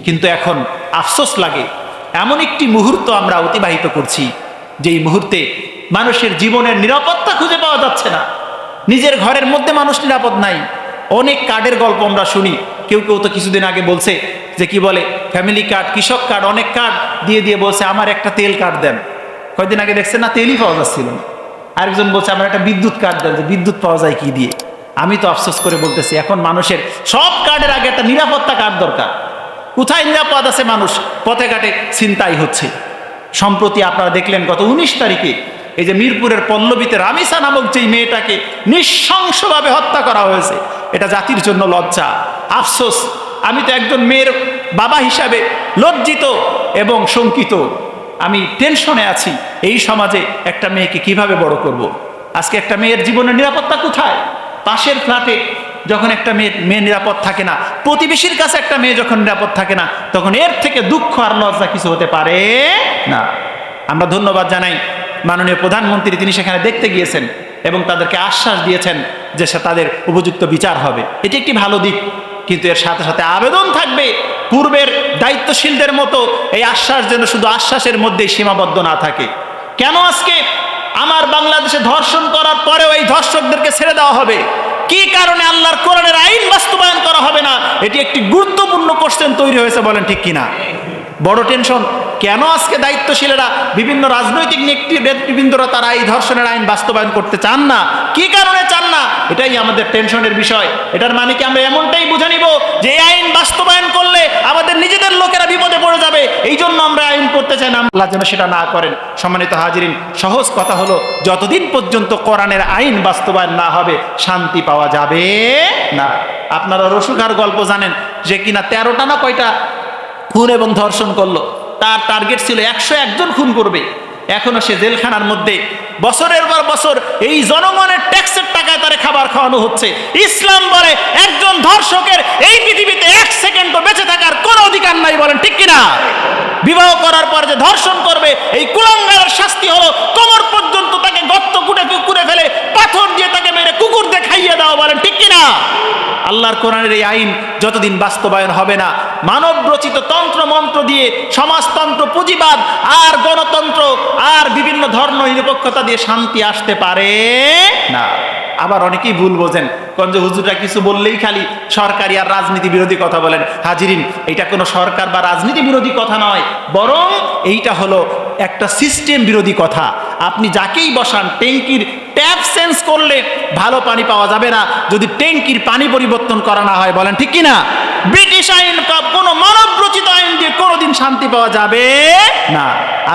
কিন্তু এখন আফসোস লাগে, এমন একটি মুহূর্ত আমরা অতিবাহিত করছি যেই মুহূর্তে মানুষের জীবনের নিরাপত্তা খুঁজে পাওয়া যাচ্ছে না। নিজের ঘরের মধ্যে মানুষ নিরাপদ নাই। অনেক কার্ডের গল্প আমরা শুনি। কেউ কেউ তো কিছুদিন আগে বলছে যে কি বলে ফ্যামিলি কার্ড, কৃষক কার্ড, অনেক কার্ড দিয়ে দিয়ে বলছে আমার একটা তেল কার্ড দেন। কয়েকদিন আগে দেখছেন না, তেলই পাওয়া যাচ্ছিল না। আরেকজন বলছে আমার একটা বিদ্যুৎ কার্ড দেন, যে বিদ্যুৎ পাওয়া যায় কি দিয়ে। আমি তো আফসোস করে বলতেছি, এখন মানুষের সব কার্ডের আগে একটা নিরাপত্তা কার্ড দরকার। কোথায় নিরাপদ আছে মানুষ? পথে ঘাটে ছিনতাই হচ্ছে। সম্প্রতি আপনারা দেখলেন গত 19 তারিখে এই যে মিরপুরের পল্লবীতে রামিসা নামক যেই মেয়েটাকে নৃশংসভাবে হত্যা করা হয়েছে, এটা জাতির জন্য লজ্জা, আফসোস। আমি তো একজন মেয়ের বাবা হিসাবে লজ্জিত এবং শঙ্কিত। আমি টেনশনে আছি, এই সমাজে একটা মেয়েকে কিভাবে বড় করব। আজকে একটা মেয়ের জীবনের নিরাপত্তা কোথায়? পাশের ফ্ল্যাটে যখন একটা মেয়ে নিরাপদ থাকে না, প্রতিবেশীর কাছে একটা মেয়ে যখন নিরাপদ থাকে না, তখন এর থেকে দুঃখ আর লজ্জা কিছু হতে পারে না। আমরা ধন্যবাদ জানাই মাননীয় প্রধানমন্ত্রী, তিনি সেখানে দেখতে গিয়েছেন এবং তাদেরকে আশ্বাস দিয়েছেন যে তাদের উপযুক্ত বিচার হবে। এটি একটি ভালো দিক, কিন্তু এর সাথে সাথে আবেদন থাকবে পূর্বের দায়িত্বশীলদের মতো এই আশ্বাস যেন শুধু আশ্বাসের মধ্যেই সীমাবদ্ধ না থাকে। কেন আজকে আমার বাংলাদেশে ধর্ষণ করার পরেও এই ধর্ষকদেরকে ছেড়ে দেওয়া হবে? কি কারণে আল্লাহর কোরআনের আইন বাস্তবায়ন করা হবে না? এটি একটি গুরুত্বপূর্ণ কোশ্চেন তৈরি হয়েছে, বলেন ঠিক কিনা? বড় টেনশন। কেন আজকে দায়িত্বশীলেরা, বিভিন্ন রাজনৈতিক নেতৃবৃন্দরা তারা এই ধর্ষণের আইন বাস্তবায়ন করতে চান না? কি কারণে চান না? এটাই আমাদের টেনশনের বিষয়। এটার মানে কি আমরা এমনটাই বুঝে নিব যে এই আইন বাস্তবায়ন করলে আমাদের নিজেদের লোকেরা বিপদে পড়ে যাবে, এই জন্য আমরা আইন করতে চাই না? আল্লাহ যেন সেটা না করেন। সম্মানিত হাজিরিন, সহজ কথা হলো, যতদিন পর্যন্ত কোরআনের আইন বাস্তবায়ন না হবে শান্তি পাওয়া যাবে না। আপনারা রসুখার গল্প জানেন, যে কিনা 13টা না কয়টা খুন এবং ধর্ষণ করলো। তার টার্গেট ছিল 101 জন খুন করবে। এখনো সে জেলখানার মধ্যে বছরের পর বছর এই জনগণের ট্যাক্সের টাকায় তারে খাবার খাওয়ানো হচ্ছে। ইসলাম বলে একজন ধর্ষকের এই পৃথিবীতে 1 সেকেন্ডও বেঁচে থাকার কোনো অধিকার নাই, বলেন ঠিক কিনা? বিবাহ করার পর যে ধর্ষণ করবে, এই কুলাঙ্গারের শাস্তি হলো কোমর পর্যন্ত তাকে গর্ত কুড়ে ফেলে পাথর দিয়ে তাকে মেরে কুকুর দিয়ে খাইয়ে দাও, বলেন ঠিক কিনা? আল্লাহর কোরআনের এই আইন যতদিন বাস্তবায়ন হবে না, মানব রচিত তন্ত্র মন্ত্র দিয়ে সমাজতন্ত্র, পুঁজিবাদ আর গণতন্ত্র আর বিভিন্ন ধর্ম নিরপেক্ষতা দিয়ে শান্তি আসতে পারে না। আবার অনেকেই ভুল বোঝেন, কোন যে হুজুররা কিছু বললেই খালি সরকারি আর রাজনীতি বিরোধী কথা বলেন। হাজিরিন, এটা কোনো সরকার বা রাজনীতি বিরোধী কথা নয়, বরং এইটা হলো একটা সিস্টেম বিরোধী কথা। আপনি যাকেই বসান, ট্যাঙ্কির ট্যাপ চেঞ্জ করলে ভালো পানি পাওয়া যাবে না যদি ট্যাঙ্কির পানি পরিবর্তন করা না হয়, বলেন ঠিক কিনা? ব্রিটিশ আইন, কোনো মানব রচিত আইন দিয়ে কোনোদিন শান্তি পাওয়া যাবে না।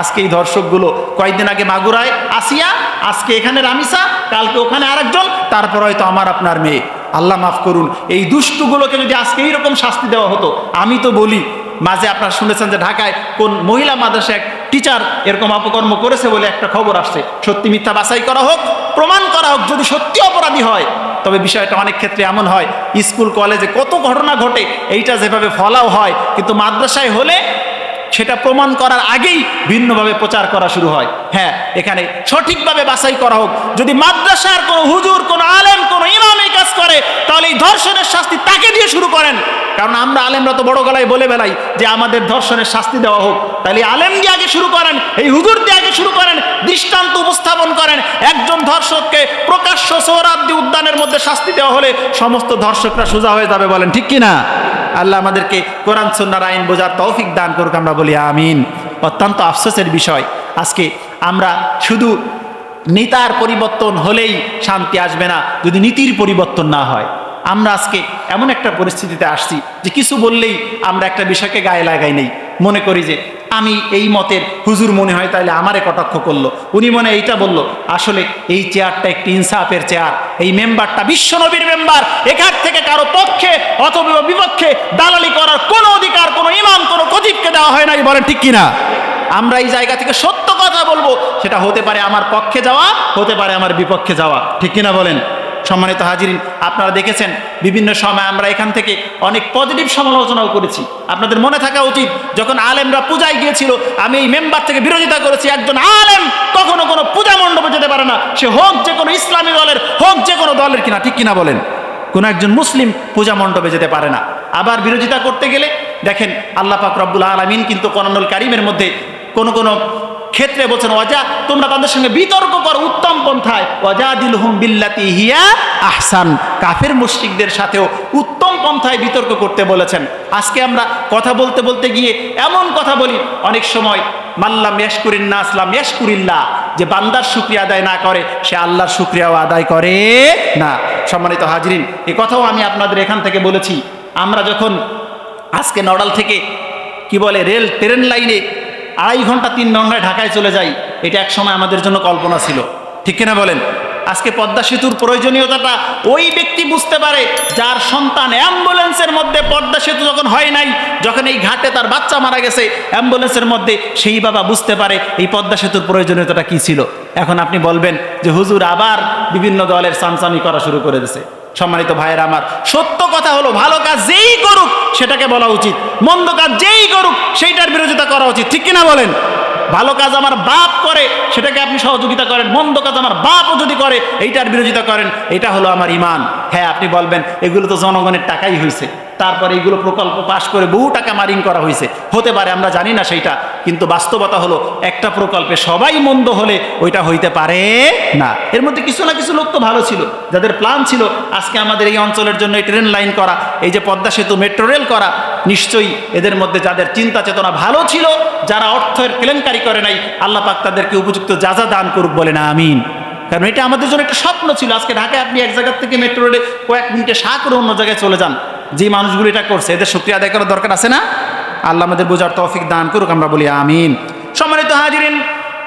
আজকে এই ধর্ষকগুলো, কয়েকদিন আগে মাগুরায় আসিয়া, আজকে এখানে রামিসা, কালকে ওখানে আরেকজন, তারপর হয়তো আমার আপনার মেয়ে। আল্লাহ মাফ করুন, এই দুষ্টুগুলোকে যদি আজকে এইরকম শাস্তি দেওয়া হতো। আমি তো বলি, মাঝে আপনারা শুনেছেন যে ঢাকায় কোন মহিলা মাদ্রাসা এক টিচার এরকম অপকর্ম করেছে বলে একটা খবর আসছে। সত্যি মিথ্যা বাছাই করা হোক, প্রমাণ করা হোক। যদি সত্যি অপরাধী হয়, তবে বিষয়টা অনেক ক্ষেত্রে এমন হয়, স্কুল কলেজে কত ঘটনা ঘটে, এইটা যেভাবে ফলাও হয়, কিন্তু মাদ্রাসায় হলে সেটা প্রমাণ করার আগেই ভিন্নভাবে প্রচার করা শুরু হয়। হ্যাঁ, এখানে সঠিকভাবে বাছাই করা হোক। যদি মাদ্রাসার কোনো হুজুর, কোনো আলেম, কোনো ইমাম এই কাজ করে, তাহলে এই ধর্ষণের শাস্তি তাকে দিয়ে শুরু করেন। কারণ আমরা আলেমরা তো বড় গলায় বলে বেলাই যে আমাদের ধর্ষণের শাস্তি দেওয়া হোক। তাহলে আলেম দিয়ে আগে শুরু করেন, এই হুজুর দিয়ে আগে শুরু করেন, দৃষ্টান্ত উপস্থাপন করেন। একজন ধর্ষককে প্রকাশ্য সোহরাওয়ার্দী উদ্যানের মধ্যে শাস্তি দেওয়া হলে সমস্ত ধর্ষকরা সোজা হয়ে যাবে, বলেন ঠিক কিনা? আল্লাহ আমাদেরকে কোরআন সুন্নাহর আইন বোঝার তৌফিক দান করুক, আমরা বলি আমিন। অত্যন্ত আফসোসের বিষয়, আজকে আমরা শুধু নেতার পরিবর্তন হলেই শান্তি আসবে না, যদি নীতির পরিবর্তন না হয়। আমরা আজকে এমন একটা পরিস্থিতিতে আসছি যে কিছু বললেই আমরা একটা বিষয়কে গায়ে লাগাই নেই, মনে করি যে আমি এই মতের হুজুর মনে হয়, তাইলে আমারে কটাক্ষ করলো, উনি মনে এইটা বলল। আসলে এই চেয়ারটা একটি ইনসাফের চেয়ার, এই মেম্বারটা বিশ্বনবীর মেম্বার। এখান থেকে কারো পক্ষে অথবা বিপক্ষে দালালি করার কোনো অধিকার কোনো ইমাম, কোনো খতিবকে দেওয়া হয় নাই, বলেন ঠিক কিনা? আমরা এই জায়গা থেকে সত্য কথা বলবো, সেটা হতে পারে আমার পক্ষে যাওয়া, হতে পারে আমার বিপক্ষে যাওয়া, ঠিক কিনা বলেন? সম্মানিত হাজিরিন, আপনারা দেখেছেন বিভিন্ন সময় আমরা এখান থেকে অনেক পজিটিভ সমালোচনাও করেছি। আপনাদের মনে থাকা উচিত, যখন আলেমরা পূজায় গিয়েছিল, আমি এই মেম্বার থেকে বিরোধিতা করেছি। একজন আলেম কখনো কোনো পূজা মণ্ডপে যেতে পারে না, সে হোক যে কোনো ইসলামী দলের, হোক যে কোনো দলের কিনা, ঠিক কিনা বলেন? কোনো একজন মুসলিম পূজা মণ্ডপে যেতে পারে না। আবার বিরোধিতা করতে গেলে দেখেন আল্লাহ পাক রব্বুল আলামিন কিন্তু কোরআনুল কারীমের মধ্যে কোন কোন ক্ষেত্রে বলছেন ওয়াজা, তোমরা তাদের সঙ্গে বিতর্ক করো উত্তম পন্থায়, ওয়াজাদিলহুম বিল্লাতি হিয়া আহসান, কাফের মুশরিকদের সাথেও উত্তম পন্থায় বিতর্ক করতে বলেছেন। আজকে আমরা কথা বলতে বলতে গিয়ে এমন কথা বলি অনেক সময়, মাল্লাম ইয়াশকুরিন নাস লাম ইয়াশকুরিল্লাহ, যে বান্দার শুকরিয়া আদায় না করে সে আল্লাহর শুকরিয়াও আদায় করে না। সম্মানিত হাজরিন, এই কথাও আমি আপনাদের এখান থেকে বলেছি। আমরা যখন আজকে নড়াল থেকে কি বলে রেল ট্রেন লাইনে 2.5 ঘন্টা 3 ঘন্টায় ঢাকায় চলে যাই, এটা এক সময় আমাদের জন্য কল্পনা ছিল, ঠিক কিনা বলেন? আজকে পদ্মা সেতুর প্রয়োজনীয়তাটা ওই ব্যক্তি বুঝতে পারে যার সন্তান অ্যাম্বুলেন্সের মধ্যে, পদ্মা সেতু যখন হয় নাই, যখন এই ঘাটে তার বাচ্চা মারা গেছে অ্যাম্বুলেন্সের মধ্যে, সেই বাবা বুঝতে পারে এই পদ্মা সেতুর প্রয়োজনীয়তাটা কি ছিল। এখন আপনি বলবেন যে হুজুর আবার বিভিন্ন দলের চামচামি করা শুরু করে দিয়েছে। সম্মানিত ভাইয়েরা আমার, সত্য কথা হলো ভালো কাজ যেই করুক সেটাকে বলা উচিত, মন্দ কাজ যেই করুক সেইটার বিরোধিতা করা উচিত, ঠিক কিনা বলেন? ভালো কাজ আমার বাপ করে সেটাকে আপনি সহযোগিতা করেন, মন্দ কাজ আমার বাপও যদি করে এইটার বিরোধিতা করেন, এটা হলো আমার ঈমান। হ্যাঁ, আপনি বলবেন এগুলো তো জনগণের টাকাই হয়েছে, তারপরে এগুলো প্রকল্প পাশ করে বহু টাকা মারিং করা হয়েছে, হতে পারে আমরা জানি না সেইটা, কিন্তু বাস্তবতা হলো একটা প্রকল্পে সবাই মন্দ হলে ওইটা হইতে পারে না। এর মধ্যে কিছু না কিছু লোক তো ভালো ছিল, যাদের প্ল্যান ছিল আজকে আমাদের এই অঞ্চলের জন্য এই ট্রেন লাইন করা, এই যে পদ্মা সেতু মেট্রো রেল করা, নিশ্চয়ই এদের মধ্যে যাদের চিন্তা চেতনা ভালো ছিল, যারা অর্থের কেলেঙ্কারি করে নাই, আল্লাহ পাক তাদেরকে উপযুক্ত যাজা দান করুক, বলে না আমিন। কারণ এটা আমাদের জন্য একটা স্বপ্ন ছিল। আজকে ঢাকায় আপনি এক জায়গা থেকে মেট্রো রেলে কয়েক মিনিটে করে অন্য জায়গায় চলে যান, যে মানুষগুলো এটা করছে এদের শুকরিয়া আদায় করার দরকার আছে না? আল্লাহ আমাদের বোঝার তৌফিক দান করুক, আমরা বলি আমিন। সম্মানিত হাজিরিন,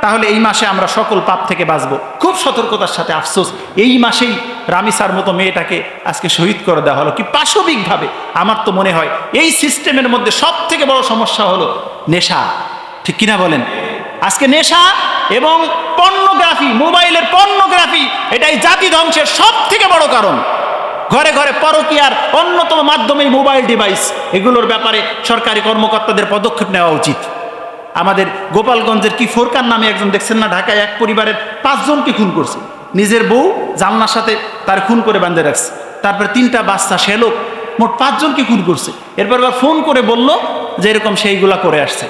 তাহলে এই মাসে আমরা সকল পাপ থেকে বাঁচবো। খুব সতর্কতার সাথে, আফসোস এই মাসেই রামিসার মতো মেয়েটাকে আজকে শহীদ করে দেওয়া হলো কি পাশবিকভাবে। আমার তো মনে হয় এই সিস্টেমের মধ্যে সব থেকে বড় সমস্যা হলো নেশা, ঠিক কিনা বলেন? আজকে নেশা এবং পর্নোগ্রাফি, মোবাইলের পর্নোগ্রাফি, এটাই জাতি ধ্বংসের সব থেকে বড় কারণ। ঘরে ঘরে পরকীয়ার অন্যতম মাধ্যমে মোবাইল ডিভাইস, এগুলোর ব্যাপারে সরকারি কর্মকর্তাদের পদক্ষেপ নেওয়া উচিত। আমাদের গোপালগঞ্জের কি ফোরকান নামে একজন, দেখছেন না, ঢাকায় এক পরিবারের 5 জনকে খুন করছে, নিজের বউ জানলার সাথে তার খুন করে বাঁধে রাখছে, তারপরে 3টা বাচ্চা, সে লোক মোট 5 জনকে খুন করছে। এরপর আবার ফোন করে বলল যে এরকম সেইগুলা করে আসছে।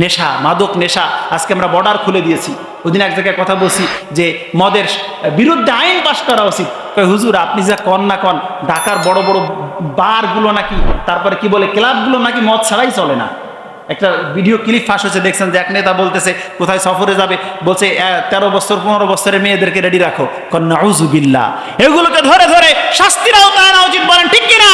নেশা, মাদক নেশা। আজকে আমরা বর্ডার খুলে দিয়েছি। ওদিন এক জায়গায় কথা বলছি যে মদের বিরুদ্ধে আইন পাশ করা উচিত। হুজুর আপনি যা কন না কন, ঢাকার বড় বড় বারগুলো নাকি, তারপরে কি বলে ক্লাবগুলো নাকি মদ ছাড়াই চলে না। একটা ভিডিও ক্লিপ ফাঁস হচ্ছে, দেখছেন যে এক নেতা বলতেছে কোথায় সফরে যাবে, বলছে 13 বছর 15 বছরের মেয়েদেরকে রেডি রাখো। নাউজুবিল্লাহ, এগুলোকে ধরে ধরে শাস্তির আওতায় আনা উচিত, বলেন ঠিক কিনা?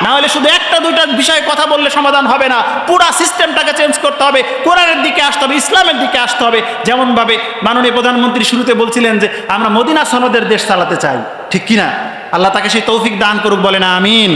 না হলে শুধু একটা দুইটা বিষয়ে কথা বললে সমাধান হবে না, পুরা সিস্টেমটাকে চেঞ্জ করতে হবে, কোরআনের দিকে আসতে হবে, ইসলামের দিকে আসতে হবে। যেমনভাবে মাননীয় প্রধানমন্ত্রী শুরুতে বলছিলেন যে আমরা মদিনা সনদের দেশ চালাতে চাই, ঠিক কিনা? আল্লাহ তাকে সেই তৌফিক দান করুক, বলে না আমিন।